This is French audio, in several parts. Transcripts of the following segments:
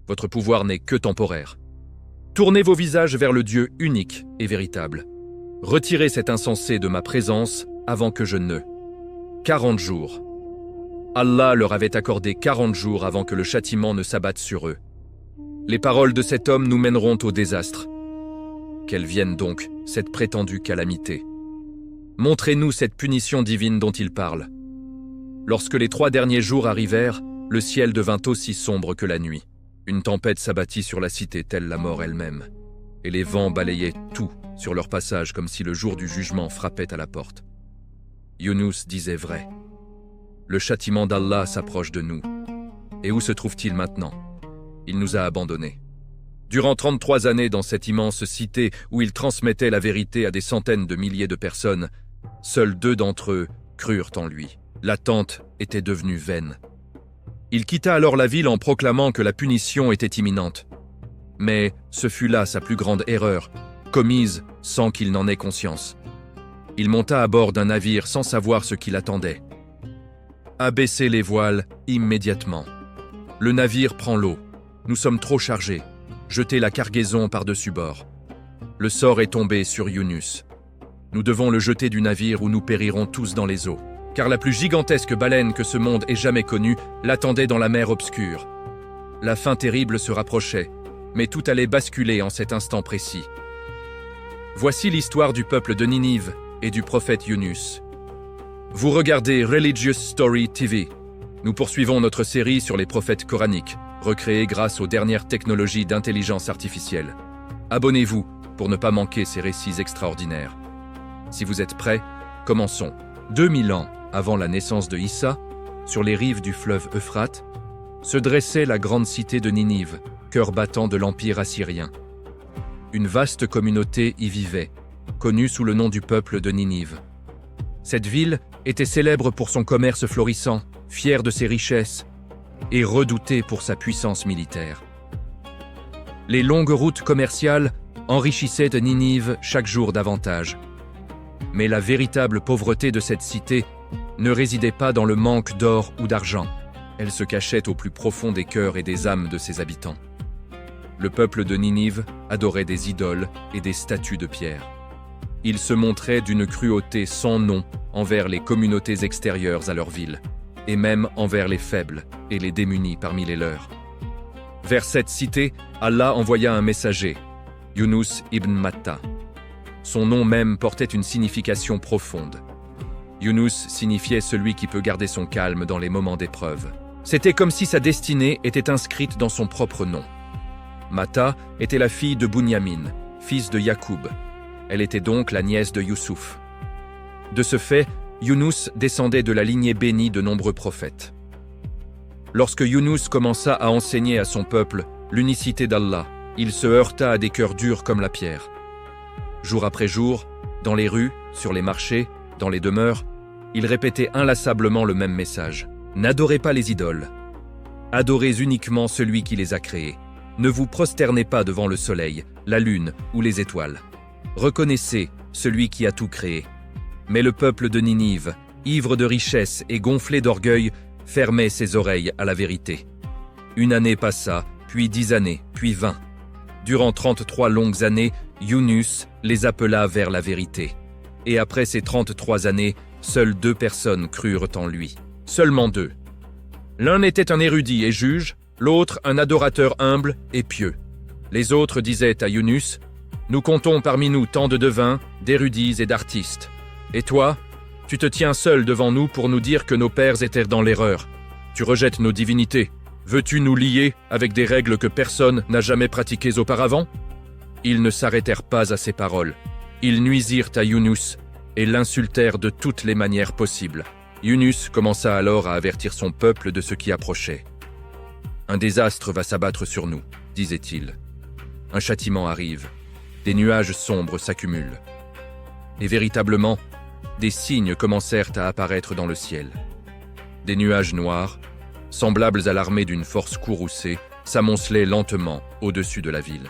Votre pouvoir n'est que temporaire. Tournez vos visages vers le Dieu unique et véritable. Retirez cet insensé de ma présence avant que je ne... 40 jours. Allah leur avait accordé 40 jours avant que le châtiment ne s'abatte sur eux. Les paroles de cet homme nous mèneront au désastre. Qu'elle vienne donc, cette prétendue calamité. Montrez-nous cette punition divine dont il parle. Lorsque les 3 derniers jours arrivèrent, le ciel devint aussi sombre que la nuit. Une tempête s'abattit sur la cité telle la mort elle-même, et les vents balayaient tout sur leur passage comme si le jour du jugement frappait à la porte. Younous disait vrai. Le châtiment d'Allah s'approche de nous. Et où se trouve-t-il maintenant? Il nous a abandonnés. Durant 33 années dans cette immense cité où il transmettait la vérité à des centaines de milliers de personnes, seuls 2 d'entre eux crurent en lui. L'attente était devenue vaine. Il quitta alors la ville en proclamant que la punition était imminente. Mais ce fut là sa plus grande erreur, commise sans qu'il n'en ait conscience. Il monta à bord d'un navire sans savoir ce qui l'attendait. Abaissez les voiles immédiatement. Le navire prend l'eau. Nous sommes trop chargés. Jetez la cargaison par-dessus bord. Le sort est tombé sur Younous. Nous devons le jeter du navire ou nous périrons tous dans les eaux. Car la plus gigantesque baleine que ce monde ait jamais connue l'attendait dans la mer obscure. La fin terrible se rapprochait, mais tout allait basculer en cet instant précis. Voici l'histoire du peuple de Ninive et du prophète Younous. Vous regardez Religious Story TV. Nous poursuivons notre série sur les prophètes coraniques, recréés grâce aux dernières technologies d'intelligence artificielle. Abonnez-vous pour ne pas manquer ces récits extraordinaires. Si vous êtes prêts, commençons. 2000 ans avant la naissance de Issa, sur les rives du fleuve Euphrate, se dressait la grande cité de Ninive, cœur battant de l'Empire assyrien. Une vaste communauté y vivait, connue sous le nom du peuple de Ninive. Cette ville était célèbre pour son commerce florissant, fière de ses richesses, et redoutée pour sa puissance militaire. Les longues routes commerciales enrichissaient de Ninive chaque jour davantage. Mais la véritable pauvreté de cette cité ne résidait pas dans le manque d'or ou d'argent. Elle se cachait au plus profond des cœurs et des âmes de ses habitants. Le peuple de Ninive adorait des idoles et des statues de pierre. Il se montrait d'une cruauté sans nom envers les communautés extérieures à leur ville, et même envers les faibles et les démunis parmi les leurs. Vers cette cité, Allah envoya un messager, Younous ibn Matta. Son nom même portait une signification profonde. Younous signifiait celui qui peut garder son calme dans les moments d'épreuve. C'était comme si sa destinée était inscrite dans son propre nom. Matta était la fille de Bunyamin, fils de Yacoub. Elle était donc la nièce de Youssouf. De ce fait, Younous descendait de la lignée bénie de nombreux prophètes. Lorsque Younous commença à enseigner à son peuple l'unicité d'Allah, il se heurta à des cœurs durs comme la pierre. Jour après jour, dans les rues, sur les marchés, dans les demeures, il répétait inlassablement le même message. N'adorez pas les idoles. Adorez uniquement celui qui les a créés. Ne vous prosternez pas devant le soleil, la lune ou les étoiles. Reconnaissez celui qui a tout créé. Mais le peuple de Ninive, ivre de richesse et gonflé d'orgueil, fermait ses oreilles à la vérité. 1 année passa, puis 10 années, puis 20. Durant 33 longues années, Younous les appela vers la vérité. Et après ces 33 années, seules 2 personnes crurent en lui. Seulement 2. L'un était un érudit et juge, l'autre un adorateur humble et pieux. Les autres disaient à Younous, « Nous comptons parmi nous tant de devins, d'érudits et d'artistes. Et toi, tu te tiens seul devant nous pour nous dire que nos pères étaient dans l'erreur. Tu rejettes nos divinités. Veux-tu nous lier avec des règles que personne n'a jamais pratiquées auparavant ?» Ils ne s'arrêtèrent pas à ces paroles. Ils nuisirent à Younous et l'insultèrent de toutes les manières possibles. Younous commença alors à avertir son peuple de ce qui approchait. « Un désastre va s'abattre sur nous, disait-il. Un châtiment arrive. Des nuages sombres s'accumulent. Et véritablement, des signes commencèrent à apparaître dans le ciel. Des nuages noirs, semblables à l'armée d'une force courroucée, s'amoncelaient lentement au-dessus de la ville.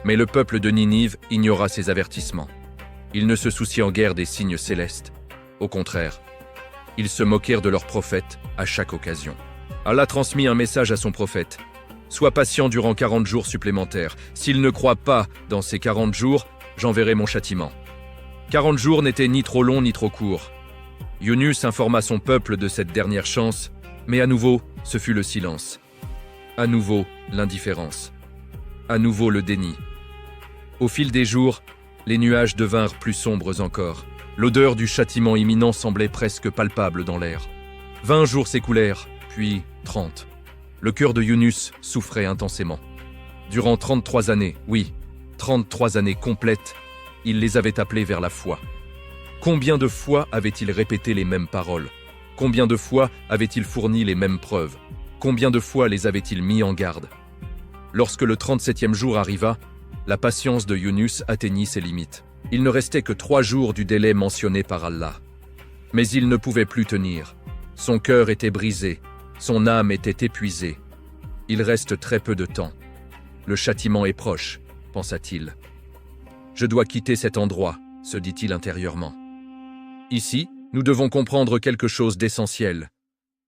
Mais le peuple de Ninive ignora ces avertissements. Ils ne se souciant guère des signes célestes. Au contraire, ils se moquèrent de leurs prophètes à chaque occasion. Allah transmit un message à son prophète. Sois patient durant 40 jours supplémentaires. S'il ne croit pas dans ces 40 jours, j'enverrai mon châtiment. 40 jours n'étaient ni trop longs ni trop courts. Yunus informa son peuple de cette dernière chance, mais à nouveau, ce fut le silence. À nouveau, l'indifférence. À nouveau, le déni. Au fil des jours, les nuages devinrent plus sombres encore. L'odeur du châtiment imminent semblait presque palpable dans l'air. 20 jours s'écoulèrent, puis 30. Le cœur de Yunus souffrait intensément. Durant 33 années, oui, 33 années complètes, il les avait appelés vers la foi. Combien de fois avait-il répété les mêmes paroles? Combien de fois avait-il fourni les mêmes preuves? Combien de fois les avait-il mis en garde? Lorsque le 37e jour arriva, la patience de Yunus atteignit ses limites. Il ne restait que 3 jours du délai mentionné par Allah. Mais il ne pouvait plus tenir. Son cœur était brisé, son âme était épuisée. Il reste très peu de temps. Le châtiment est proche, pensa-t-il. Je dois quitter cet endroit, se dit-il intérieurement. Ici, nous devons comprendre quelque chose d'essentiel.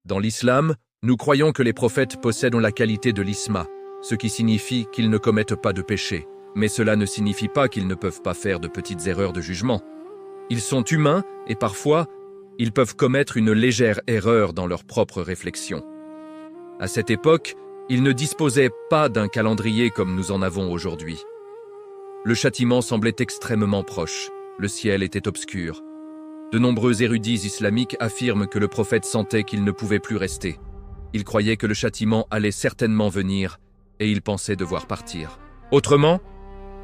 Dans l'islam, nous croyons que les prophètes possèdent la qualité de l'isma, ce qui signifie qu'ils ne commettent pas de péché. Mais cela ne signifie pas qu'ils ne peuvent pas faire de petites erreurs de jugement. Ils sont humains et parfois, ils peuvent commettre une légère erreur dans leur propre réflexion. À cette époque, ils ne disposaient pas d'un calendrier comme nous en avons aujourd'hui. Le châtiment semblait extrêmement proche, le ciel était obscur. De nombreux érudits islamiques affirment que le prophète sentait qu'il ne pouvait plus rester. Il croyait que le châtiment allait certainement venir et il pensait devoir partir. Autrement,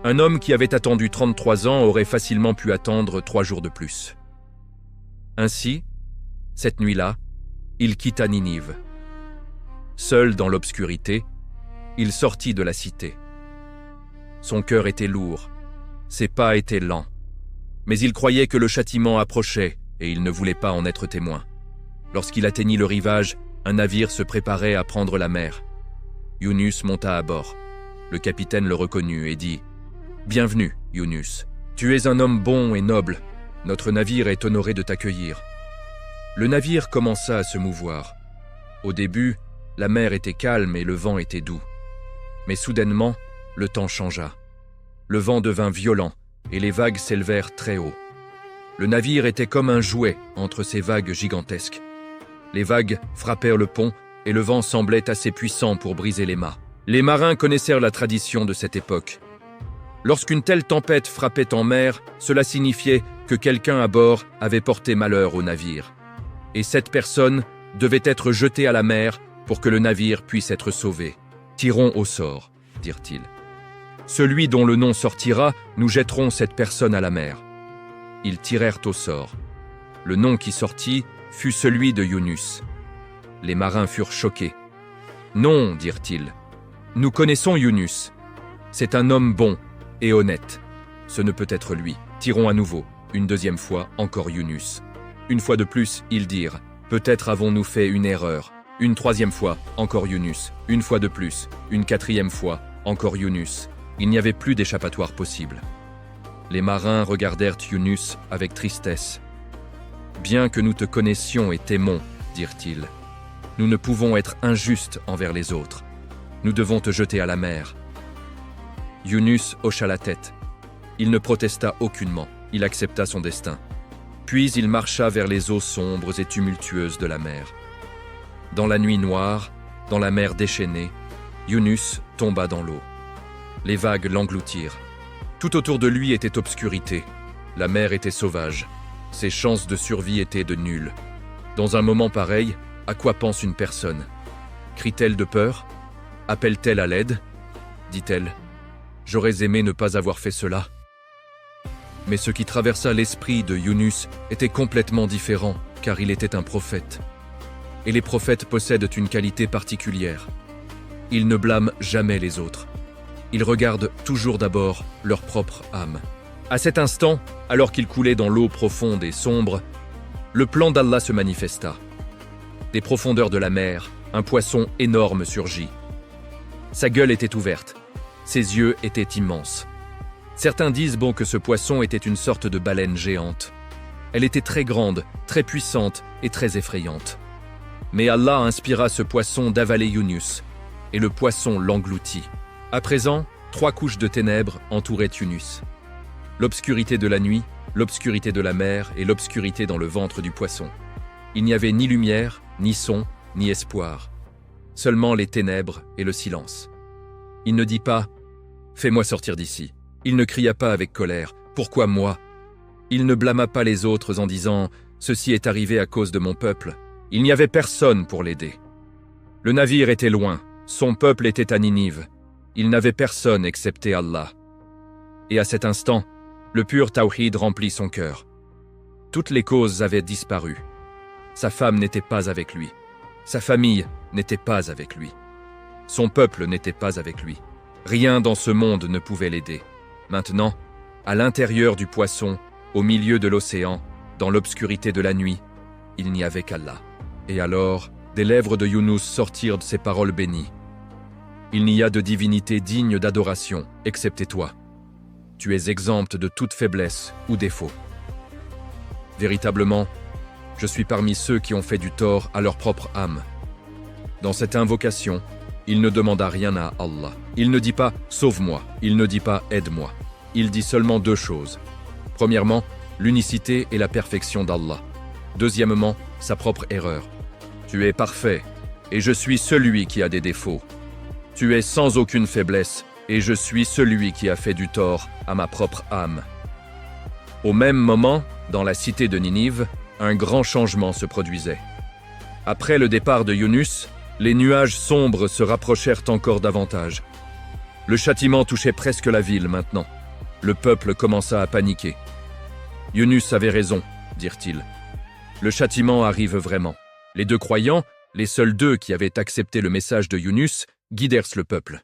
un homme qui avait attendu 33 ans aurait facilement pu attendre 3 jours de plus. Ainsi, cette nuit-là, il quitta Ninive. Seul dans l'obscurité, il sortit de la cité. Son cœur était lourd, ses pas étaient lents, mais il croyait que le châtiment approchait et il ne voulait pas en être témoin. Lorsqu'il atteignit le rivage, un navire se préparait à prendre la mer. Yunus monta à bord. Le capitaine le reconnut et dit « Bienvenue, Yunus. Tu es un homme bon et noble. Notre navire est honoré de t'accueillir. » Le navire commença à se mouvoir. Au début, la mer était calme et le vent était doux. Mais soudainement, le temps changea. Le vent devint violent et les vagues s'élevèrent très haut. Le navire était comme un jouet entre ces vagues gigantesques. Les vagues frappèrent le pont et le vent semblait assez puissant pour briser les mâts. Les marins connaissèrent la tradition de cette époque. Lorsqu'une telle tempête frappait en mer, cela signifiait que quelqu'un à bord avait porté malheur au navire. Et cette personne devait être jetée à la mer pour que le navire puisse être sauvé. « Tirons au sort », dirent-ils. « Celui dont le nom sortira, nous jetterons cette personne à la mer. » Ils tirèrent au sort. Le nom qui sortit fut celui de Yunus. Les marins furent choqués. « Non, dirent-ils. Nous connaissons Yunus. C'est un homme bon et honnête. Ce ne peut être lui. Tirons à nouveau. Une deuxième fois, encore Yunus. Une fois de plus, ils dirent « Peut-être avons-nous fait une erreur. » Une troisième fois, encore Yunus. Une fois de plus. Une quatrième fois, encore Yunus. Il n'y avait plus d'échappatoire possible. Les marins regardèrent Yunus avec tristesse. « Bien que nous te connaissions et t'aimons, dirent-ils, nous ne pouvons être injustes envers les autres. Nous devons te jeter à la mer. » Yunus hocha la tête. Il ne protesta aucunement. Il accepta son destin. Puis il marcha vers les eaux sombres et tumultueuses de la mer. Dans la nuit noire, dans la mer déchaînée, Yunus tomba dans l'eau. Les vagues l'engloutirent. Tout autour de lui était obscurité. La mer était sauvage. Ses chances de survie étaient de nulles. Dans un moment pareil, à quoi pense une personne? Crie-t-elle de peur? Appelle-t-elle à l'aide? Dit-elle, « J'aurais aimé ne pas avoir fait cela. » Mais ce qui traversa l'esprit de Yunus était complètement différent, car il était un prophète. Et les prophètes possèdent une qualité particulière. Ils ne blâment jamais les autres. Ils regardent toujours d'abord leur propre âme. À cet instant, alors qu'il coulait dans l'eau profonde et sombre, le plan d'Allah se manifesta. Des profondeurs de la mer, un poisson énorme surgit. Sa gueule était ouverte. Ses yeux étaient immenses. Certains disent que ce poisson était une sorte de baleine géante. Elle était très grande, très puissante et très effrayante. Mais Allah inspira ce poisson d'avaler Yunus. et le poisson l'engloutit. À présent, 3 couches de ténèbres entouraient Yunus. L'obscurité de la nuit, l'obscurité de la mer et l'obscurité dans le ventre du poisson. Il n'y avait ni lumière, ni son, ni espoir. Seulement les ténèbres et le silence. Il ne dit pas « Fais-moi sortir d'ici ». Il ne cria pas avec colère « Pourquoi moi ?» Il ne blâma pas les autres en disant « Ceci est arrivé à cause de mon peuple ». Il n'y avait personne pour l'aider. Le navire était loin, son peuple était à Ninive. Il n'avait personne excepté Allah. Et à cet instant, le pur tawhid remplit son cœur. Toutes les causes avaient disparu. Sa femme n'était pas avec lui. Sa famille n'était pas avec lui. Son peuple n'était pas avec lui. Rien dans ce monde ne pouvait l'aider. Maintenant, à l'intérieur du poisson, au milieu de l'océan, dans l'obscurité de la nuit, il n'y avait qu'Allah. Et alors, des lèvres de Yunus sortirent de ces paroles bénies. Il n'y a de divinité digne d'adoration, excepté toi. Tu es exempte de toute faiblesse ou défaut. Véritablement, je suis parmi ceux qui ont fait du tort à leur propre âme. Dans cette invocation, il ne demanda rien à Allah. Il ne dit pas « sauve-moi », il ne dit pas « aide-moi ». Il dit seulement 2 choses. Premièrement, l'unicité et la perfection d'Allah. Deuxièmement, sa propre erreur. Tu es parfait, et je suis celui qui a des défauts. Tu es sans aucune faiblesse, et je suis celui qui a fait du tort à ma propre âme. Au même moment, dans la cité de Ninive, un grand changement se produisait. Après le départ de Yunus, les nuages sombres se rapprochèrent encore davantage. Le châtiment touchait presque la ville maintenant. Le peuple commença à paniquer. Yunus avait raison, dirent-ils. Le châtiment arrive vraiment. Les 2 croyants, les seuls 2 qui avaient accepté le message de Yunus, guidèrent le peuple.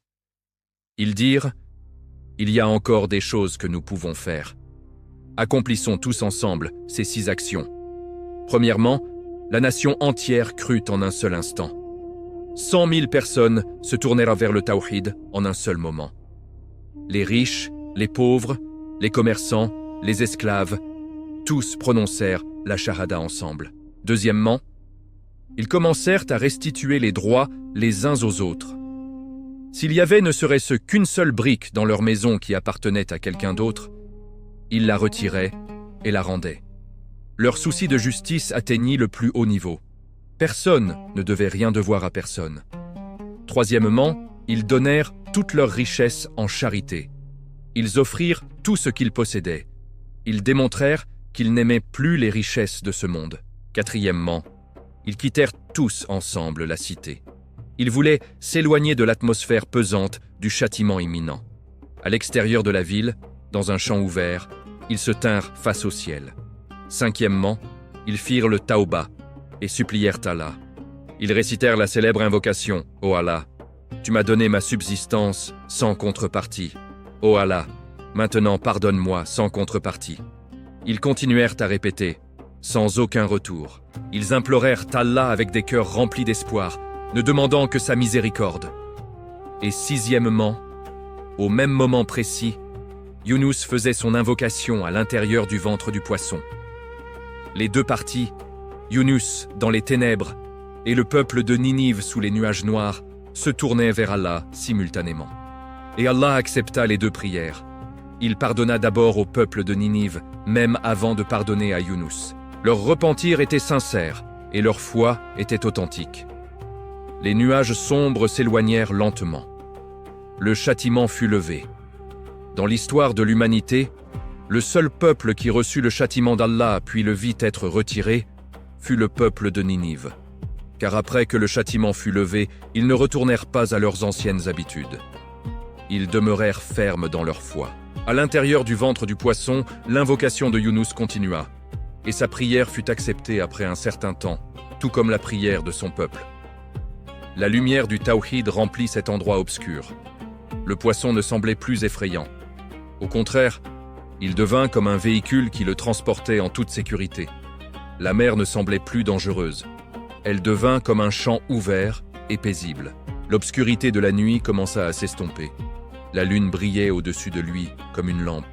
Ils dirent « Il y a encore des choses que nous pouvons faire. Accomplissons tous ensemble ces 6 actions. » Premièrement, la nation entière crut en un seul instant. 100 000 personnes se tournèrent vers le tawhid en un seul moment. Les riches, les pauvres, les commerçants, les esclaves, tous prononcèrent la shahada ensemble. Deuxièmement, ils commencèrent à restituer les droits les uns aux autres. S'il y avait ne serait-ce qu'une seule brique dans leur maison qui appartenait à quelqu'un d'autre, ils la retiraient et la rendaient. Leur souci de justice atteignit le plus haut niveau. Personne ne devait rien devoir à personne. Troisièmement, ils donnèrent toute leur richesse en charité. Ils offrirent tout ce qu'ils possédaient. Ils démontrèrent qu'ils n'aimaient plus les richesses de ce monde. Quatrièmement, ils quittèrent tous ensemble la cité. Ils voulaient s'éloigner de l'atmosphère pesante du châtiment imminent. À l'extérieur de la ville, dans un champ ouvert, ils se tinrent face au ciel. Cinquièmement, ils firent le tauba et supplièrent Allah. Ils récitèrent la célèbre invocation « Ô Allah, tu m'as donné ma subsistance sans contrepartie. Ô Allah, maintenant pardonne-moi sans contrepartie. » Ils continuèrent à répéter, sans aucun retour. Ils implorèrent Allah avec des cœurs remplis d'espoir, ne demandant que sa miséricorde. Et sixièmement, au même moment précis, Yunus faisait son invocation à l'intérieur du ventre du poisson. Les 2 parties, Yunus dans les ténèbres et le peuple de Ninive sous les nuages noirs, se tournaient vers Allah simultanément. Et Allah accepta les 2 prières. Il pardonna d'abord au peuple de Ninive, même avant de pardonner à Yunus. Leur repentir était sincère et leur foi était authentique. Les nuages sombres s'éloignèrent lentement. Le châtiment fut levé. Dans l'histoire de l'humanité, le seul peuple qui reçut le châtiment d'Allah puis le vit être retiré fut le peuple de Ninive. Car après que le châtiment fut levé, ils ne retournèrent pas à leurs anciennes habitudes. Ils demeurèrent fermes dans leur foi. À l'intérieur du ventre du poisson, l'invocation de Yunus continua, et sa prière fut acceptée après un certain temps, tout comme la prière de son peuple. La lumière du tawhid remplit cet endroit obscur. Le poisson ne semblait plus effrayant. Au contraire, il devint comme un véhicule qui le transportait en toute sécurité. La mer ne semblait plus dangereuse. Elle devint comme un champ ouvert et paisible. L'obscurité de la nuit commença à s'estomper. La lune brillait au-dessus de lui comme une lampe.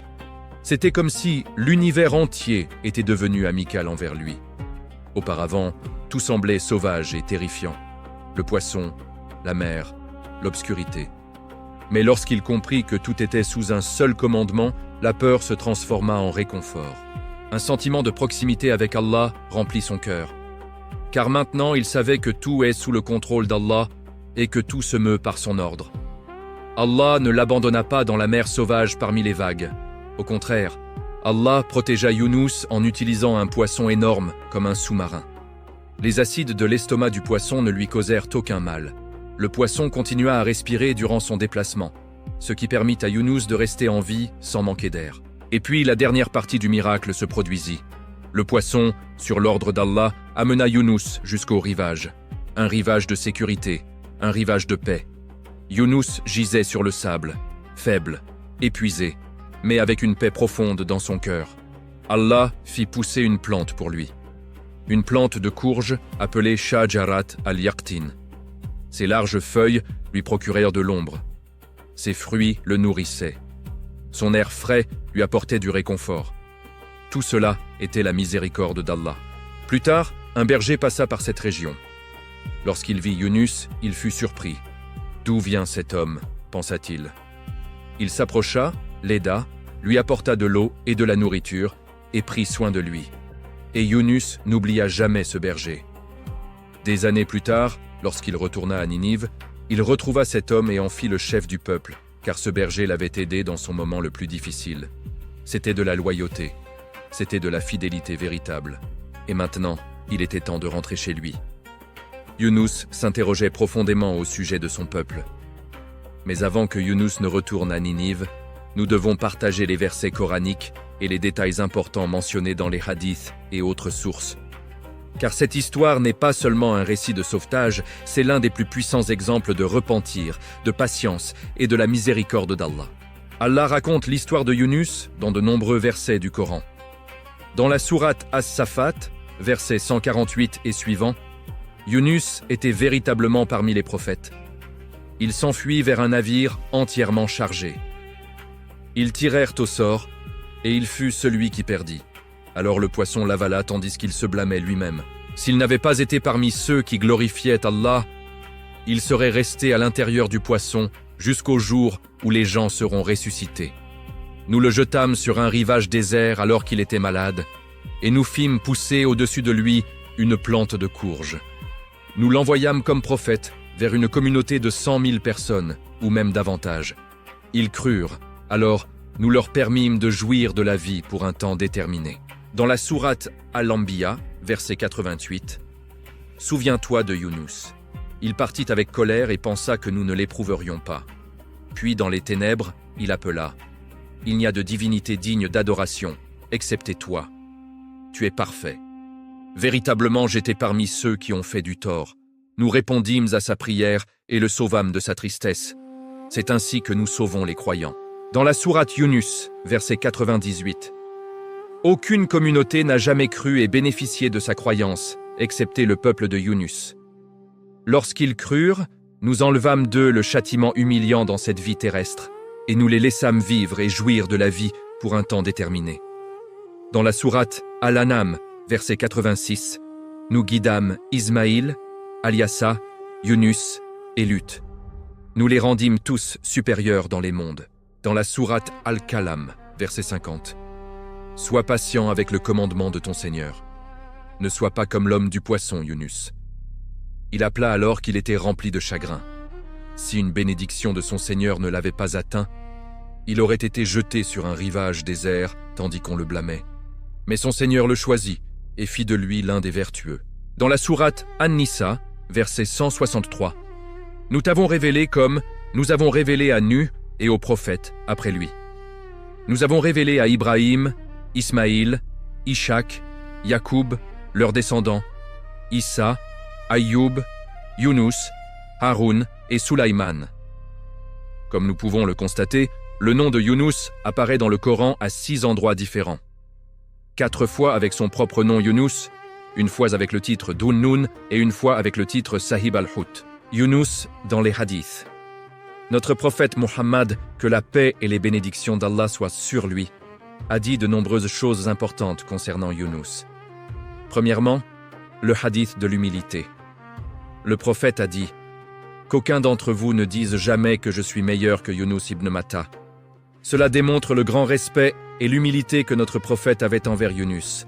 C'était comme si l'univers entier était devenu amical envers lui. Auparavant, tout semblait sauvage et terrifiant. Le poisson, la mer, l'obscurité. Mais lorsqu'il comprit que tout était sous un seul commandement, la peur se transforma en réconfort. Un sentiment de proximité avec Allah remplit son cœur. Car maintenant il savait que tout est sous le contrôle d'Allah et que tout se meut par son ordre. Allah ne l'abandonna pas dans la mer sauvage parmi les vagues. Au contraire, Allah protégea Younous en utilisant un poisson énorme comme un sous-marin. Les acides de l'estomac du poisson ne lui causèrent aucun mal. Le poisson continua à respirer durant son déplacement, ce qui permit à Younous de rester en vie sans manquer d'air. Et puis la dernière partie du miracle se produisit. Le poisson, sur l'ordre d'Allah, amena Younous jusqu'au rivage. Un rivage de sécurité, un rivage de paix. Younous gisait sur le sable, faible, épuisé, mais avec une paix profonde dans son cœur. Allah fit pousser une plante pour lui. Une plante de courge appelée Shajarat al-Yaqtin. Ses larges feuilles lui procurèrent de l'ombre. Ses fruits le nourrissaient. Son air frais lui apportait du réconfort. Tout cela était la miséricorde d'Allah. Plus tard, un berger passa par cette région. Lorsqu'il vit Younous, il fut surpris. « D'où vient cet homme ?» pensa-t-il. Il s'approcha, l'aida, lui apporta de l'eau et de la nourriture et prit soin de lui. Et Younous n'oublia jamais ce berger. Des années plus tard, lorsqu'il retourna à Ninive, il retrouva cet homme et en fit le chef du peuple, car ce berger l'avait aidé dans son moment le plus difficile. C'était de la loyauté, c'était de la fidélité véritable. Et maintenant, il était temps de rentrer chez lui. Younous s'interrogeait profondément au sujet de son peuple. Mais avant que Younous ne retourne à Ninive, nous devons partager les versets coraniques et les détails importants mentionnés dans les hadiths et autres sources. Car cette histoire n'est pas seulement un récit de sauvetage, c'est l'un des plus puissants exemples de repentir, de patience et de la miséricorde d'Allah. Allah raconte l'histoire de Younous dans de nombreux versets du Coran. Dans la sourate As-Safat, verset 148 et suivant, Younous était véritablement parmi les prophètes. Il s'enfuit vers un navire entièrement chargé. Ils tirèrent au sort, et il fut celui qui perdit. Alors le poisson l'avala tandis qu'il se blâmait lui-même. S'il n'avait pas été parmi ceux qui glorifiaient Allah, il serait resté à l'intérieur du poisson jusqu'au jour où les gens seront ressuscités. Nous le jetâmes sur un rivage désert alors qu'il était malade, et nous fîmes pousser au-dessus de lui une plante de courge. Nous l'envoyâmes comme prophète vers une communauté de 100 000 personnes, ou même davantage. Ils crurent, alors nous leur permîmes de jouir de la vie pour un temps déterminé. Dans la sourate Al-Anbiya, verset 88, « Souviens-toi de Younous. Il partit avec colère et pensa que nous ne l'éprouverions pas. Puis dans les ténèbres, il appela. Il n'y a de divinité digne d'adoration, excepté toi. Tu es parfait. Véritablement, j'étais parmi ceux qui ont fait du tort. Nous répondîmes à sa prière et le sauvâmes de sa tristesse. C'est ainsi que nous sauvons les croyants. » Dans la sourate Younous, verset 98, « Aucune communauté n'a jamais cru et bénéficié de sa croyance, excepté le peuple de Younous. Lorsqu'ils crurent, nous enlevâmes d'eux le châtiment humiliant dans cette vie terrestre, et nous les laissâmes vivre et jouir de la vie pour un temps déterminé. » Dans la sourate Al-An'am, verset 86, nous guidâmes Ismaïl, Aliassa, Younous et Lut. Nous les rendîmes tous supérieurs dans les mondes. Dans la sourate Al-Kalam, verset 50, « Sois patient avec le commandement de ton Seigneur. Ne sois pas comme l'homme du poisson, Younous. » Il appela alors qu'il était rempli de chagrin. Si une bénédiction de son Seigneur ne l'avait pas atteint, il aurait été jeté sur un rivage désert tandis qu'on le blâmait. Mais son Seigneur le choisit et fit de lui l'un des vertueux. Dans la sourate An-Nisa, verset 163, « Nous t'avons révélé comme nous avons révélé à Nuh et aux prophètes après lui. Nous avons révélé à Ibrahim, Ismaïl, Ishak, Yacoub, leurs descendants, Issa, Ayoub, Younous, Haroun et Sulaïman. » Comme nous pouvons le constater, le nom de Younous apparaît dans le Coran à 6 endroits différents. 4 fois avec son propre nom Younous, une fois avec le titre Dhunnun et une fois avec le titre Sahib al-Hut. Younous dans les hadiths. Notre prophète Muhammad, que la paix et les bénédictions d'Allah soient sur lui, a dit de nombreuses choses importantes concernant Younous. Premièrement, le hadith de l'humilité. Le prophète a dit « qu'aucun d'entre vous ne dise jamais que je suis meilleur que Yunus ibn Matta. Cela démontre le grand respect et l'humilité que notre prophète avait envers Yunus.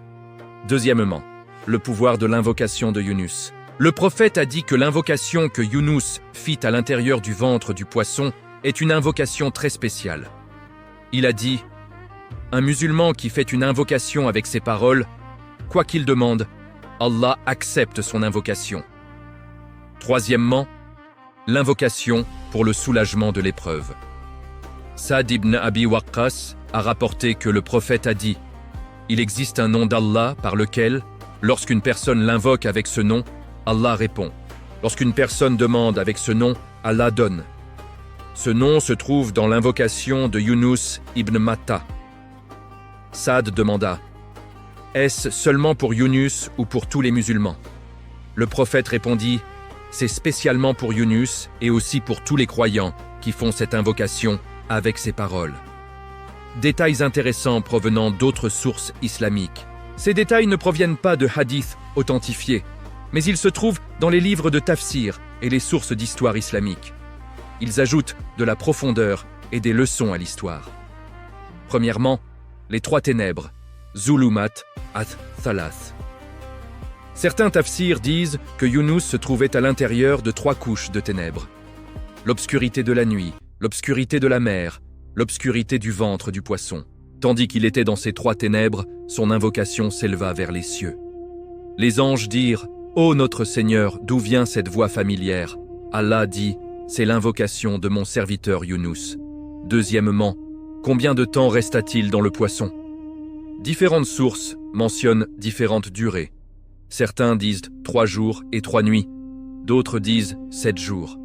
Deuxièmement, le pouvoir de l'invocation de Yunus. Le prophète a dit que l'invocation que Yunus fit à l'intérieur du ventre du poisson est une invocation très spéciale. Il a dit « Un musulman qui fait une invocation avec ses paroles, quoi qu'il demande, Allah accepte son invocation. » Troisièmement, l'invocation pour le soulagement de l'épreuve. Saad ibn Abi Waqqas a rapporté que le prophète a dit « Il existe un nom d'Allah par lequel, lorsqu'une personne l'invoque avec ce nom, Allah répond. Lorsqu'une personne demande avec ce nom, Allah donne. » Ce nom se trouve dans l'invocation de Yunus ibn Matta. Saad demanda « Est-ce seulement pour Yunus ou pour tous les musulmans ?» Le prophète répondit « C'est spécialement pour Yunus et aussi pour tous les croyants qui font cette invocation avec ces paroles. » Détails intéressants provenant d'autres sources islamiques. Ces détails ne proviennent pas de hadiths authentifiés, mais ils se trouvent dans les livres de tafsir et les sources d'histoire islamique. Ils ajoutent de la profondeur et des leçons à l'histoire. Premièrement, les trois ténèbres, Zulumat ath-Thalath. Certains tafsirs disent que Yunus se trouvait à l'intérieur de trois couches de ténèbres. L'obscurité de la nuit, l'obscurité de la mer, l'obscurité du ventre du poisson. Tandis qu'il était dans ces trois ténèbres, son invocation s'éleva vers les cieux. Les anges dirent « Ô notre Seigneur, d'où vient cette voix familière ?» Allah dit « C'est l'invocation de mon serviteur Yunus. » Deuxièmement, combien de temps resta-t-il dans le poisson? Différentes sources mentionnent différentes durées. Certains disent 3 jours et 3 nuits, d'autres disent 7 jours.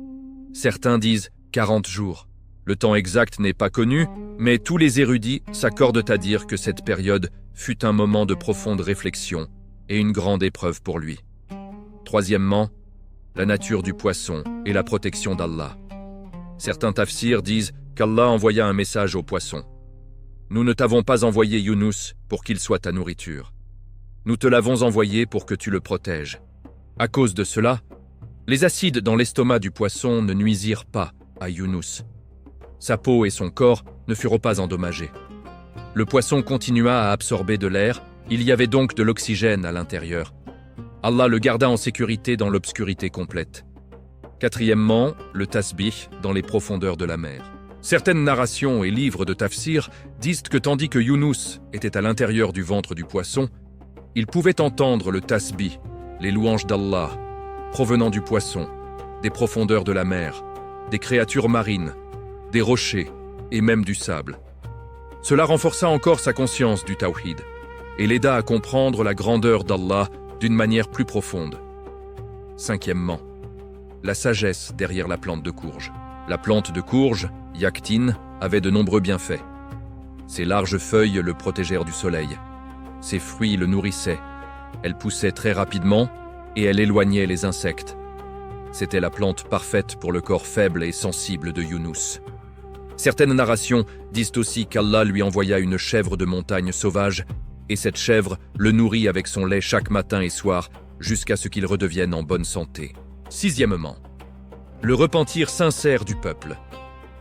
Certains disent 40 jours. Le temps exact n'est pas connu, mais tous les érudits s'accordent à dire que cette période fut un moment de profonde réflexion et une grande épreuve pour lui. Troisièmement, la nature du poisson et la protection d'Allah. Certains tafsirs disent qu'Allah envoya un message au poisson. Nous ne t'avons pas envoyé Yunus pour qu'il soit ta nourriture. Nous te l'avons envoyé pour que tu le protèges. À cause de cela, les acides dans l'estomac du poisson ne nuisirent pas à Yunus. Sa peau et son corps ne furent pas endommagés. Le poisson continua à absorber de l'air, il y avait donc de l'oxygène à l'intérieur. Allah le garda en sécurité dans l'obscurité complète. Quatrièmement, le tasbih dans les profondeurs de la mer. Certaines narrations et livres de tafsir disent que tandis que Yunus était à l'intérieur du ventre du poisson, il pouvait entendre le tasbih, les louanges d'Allah, provenant du poisson, des profondeurs de la mer, des créatures marines, des rochers et même du sable. Cela renforça encore sa conscience du tawhid et l'aida à comprendre la grandeur d'Allah d'une manière plus profonde. Cinquièmement, la sagesse derrière la plante de courge. La plante de courge, Yaqtin, avait de nombreux bienfaits. Ses larges feuilles le protégèrent du soleil. Ses fruits le nourrissaient. Elle poussait très rapidement et elle éloignait les insectes. C'était la plante parfaite pour le corps faible et sensible de Yunus. Certaines narrations disent aussi qu'Allah lui envoya une chèvre de montagne sauvage et cette chèvre le nourrit avec son lait chaque matin et soir jusqu'à ce qu'il redevienne en bonne santé. Sixièmement, le repentir sincère du peuple.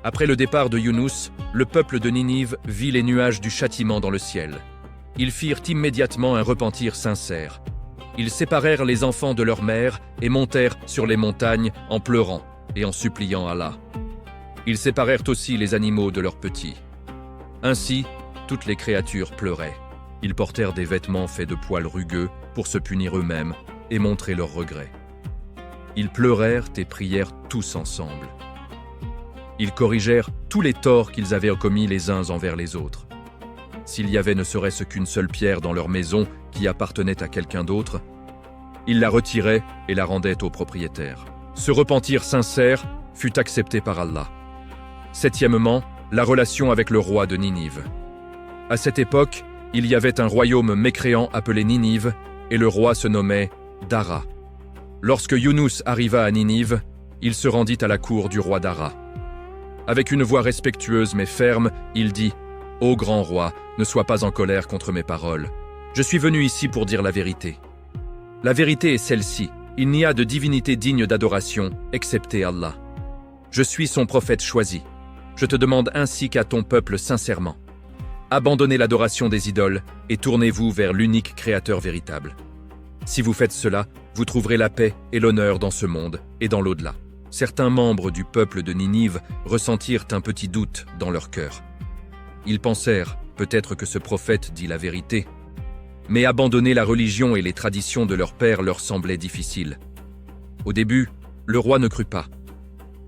Après le départ de Yunus, le peuple de Ninive vit les nuages du châtiment dans le ciel. Ils firent immédiatement un repentir sincère. Ils séparèrent les enfants de leur mère et montèrent sur les montagnes en pleurant et en suppliant Allah. Ils séparèrent aussi les animaux de leurs petits. Ainsi, toutes les créatures pleuraient. Ils portèrent des vêtements faits de poils rugueux pour se punir eux-mêmes et montrer leurs regrets. Ils pleurèrent et prièrent tous ensemble. Ils corrigèrent tous les torts qu'ils avaient commis les uns envers les autres. S'il y avait ne serait-ce qu'une seule pierre dans leur maison qui appartenait à quelqu'un d'autre, ils la retiraient et la rendaient au propriétaire. Ce repentir sincère fut accepté par Allah. Septièmement, la relation avec le roi de Ninive. À cette époque, il y avait un royaume mécréant appelé Ninive et le roi se nommait Dara. Lorsque Yunus arriva à Ninive, il se rendit à la cour du roi Dara. Avec une voix respectueuse mais ferme, il dit « Ô grand roi, ne sois pas en colère contre mes paroles. Je suis venu ici pour dire la vérité. La vérité est celle-ci, il n'y a de divinité digne d'adoration, excepté Allah. Je suis son prophète choisi. Je te demande ainsi qu'à ton peuple sincèrement. Abandonnez l'adoration des idoles et tournez-vous vers l'unique Créateur véritable. Si vous faites cela, vous trouverez la paix et l'honneur dans ce monde et dans l'au-delà. Certains membres du peuple de Ninive ressentirent un petit doute dans leur cœur. Ils pensèrent peut-être que ce prophète dit la vérité, mais abandonner la religion et les traditions de leur père leur semblait difficile. Au début, le roi ne crut pas.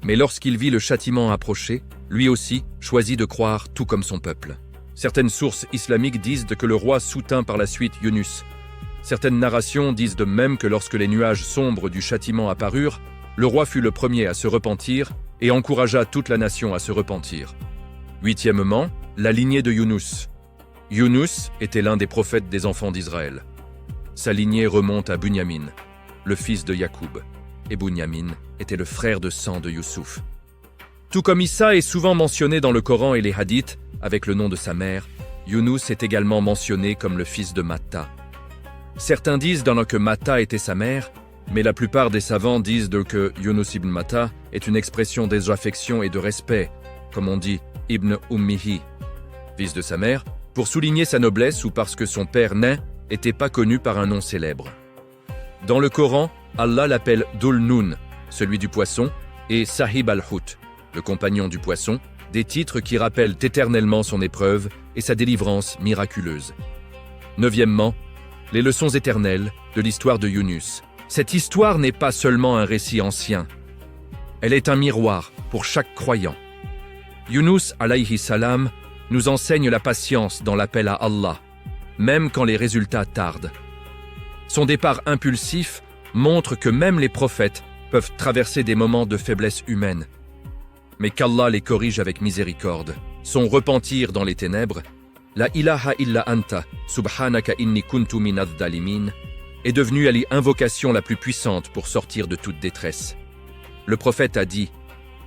Mais lorsqu'il vit le châtiment approcher, lui aussi choisit de croire tout comme son peuple. Certaines sources islamiques disent que le roi soutint par la suite Yunus. Certaines narrations disent de même que lorsque les nuages sombres du châtiment apparurent, le roi fut le premier à se repentir et encouragea toute la nation à se repentir. Huitièmement, la lignée de Yunus. Yunus était l'un des prophètes des enfants d'Israël. Sa lignée remonte à Bunyamin, le fils de Yacoub, et Bunyamin était le frère de sang de Youssouf. Tout comme Issa est souvent mentionné dans le Coran et les hadiths avec le nom de sa mère, Yunus est également mentionné comme le fils de Matta. Certains disent que Matta était sa mère, mais la plupart des savants disent que Yunus ibn Matta est une expression d'affection et de respect, comme on dit Ibn Ummihi, fils de sa mère, pour souligner sa noblesse ou parce que son père nain n'était pas connu par un nom célèbre. Dans le Coran, Allah l'appelle Dhul-Nun, celui du poisson, et Sahib al-Hut, le compagnon du poisson, des titres qui rappellent éternellement son épreuve et sa délivrance miraculeuse. Neuvièmement, les leçons éternelles de l'histoire de Yunus. Cette histoire n'est pas seulement un récit ancien. Elle est un miroir pour chaque croyant. Yunus alayhi salam nous enseigne la patience dans l'appel à Allah, même quand les résultats tardent. Son départ impulsif montre que même les prophètes peuvent traverser des moments de faiblesse humaine, mais qu'Allah les corrige avec miséricorde. Son repentir dans les ténèbres, la ilaha illa anta, subhanaka inni kuntu minadh dhalimin, est devenue l'invocation la plus puissante pour sortir de toute détresse. Le prophète a dit,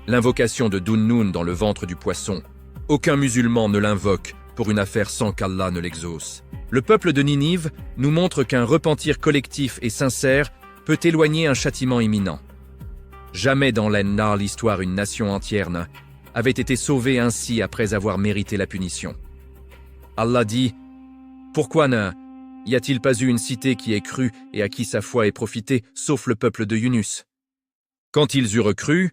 l'invocation de Dhun-Nun dans le ventre du poisson, aucun musulman ne l'invoque pour une affaire sans qu'Allah ne l'exauce. Le peuple de Ninive nous montre qu'un repentir collectif et sincère peut éloigner un châtiment imminent. Jamais dans l'histoire une nation entière avait été sauvée ainsi après avoir mérité la punition. Allah dit, « Pourquoi y a-t-il pas eu une cité qui ait cru et à qui sa foi ait profité, sauf le peuple de Yunus ?» Quand ils eurent cru,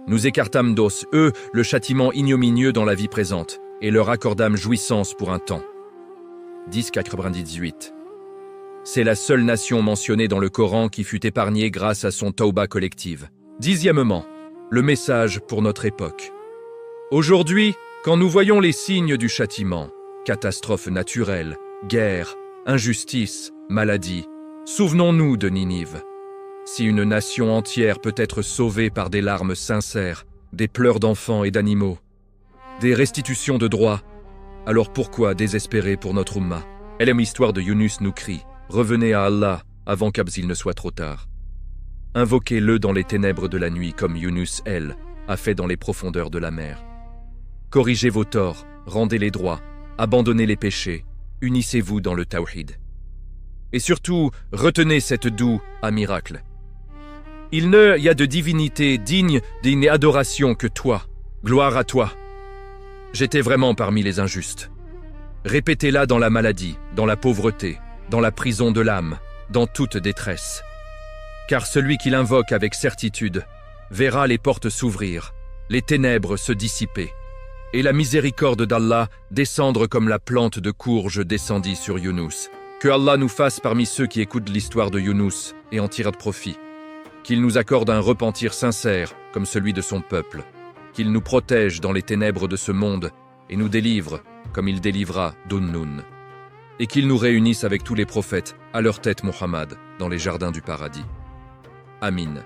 nous écartâmes eux le châtiment ignominieux dans la vie présente et leur accordâmes jouissance pour un temps. 10:98. C'est la seule nation mentionnée dans le Coran qui fut épargnée grâce à son tauba collective. Dixièmement, le message pour notre époque. Aujourd'hui, quand nous voyons les signes du châtiment, catastrophes naturelles, guerres, injustices, maladies, souvenons-nous de Ninive. Si une nation entière peut être sauvée par des larmes sincères, des pleurs d'enfants et d'animaux, des restitutions de droits, alors pourquoi désespérer pour notre Ummah? L'histoire de Yunus nous crie, revenez à Allah avant qu'il ne soit trop tard. Invoquez-le dans les ténèbres de la nuit comme Yunus, a fait dans les profondeurs de la mer. Corrigez vos torts, rendez les droits, abandonnez les péchés, unissez-vous dans le tawhid. Et surtout, retenez cette doux à miracle. Il ne y a de divinité digne d'une adoration que toi. Gloire à toi. J'étais vraiment parmi les injustes. Répétez-la dans la maladie, dans la pauvreté, dans la prison de l'âme, dans toute détresse. Car celui qui l'invoque avec certitude verra les portes s'ouvrir, les ténèbres se dissiper, et la miséricorde d'Allah descendre comme la plante de courge descendit sur Yunus. Que Allah nous fasse parmi ceux qui écoutent l'histoire de Yunus et en tirent profit. Qu'il nous accorde un repentir sincère comme celui de son peuple. Qu'il nous protège dans les ténèbres de ce monde et nous délivre comme il délivra Dhun-Nun. Et qu'il nous réunisse avec tous les prophètes, à leur tête Muhammad, dans les jardins du paradis. Amin.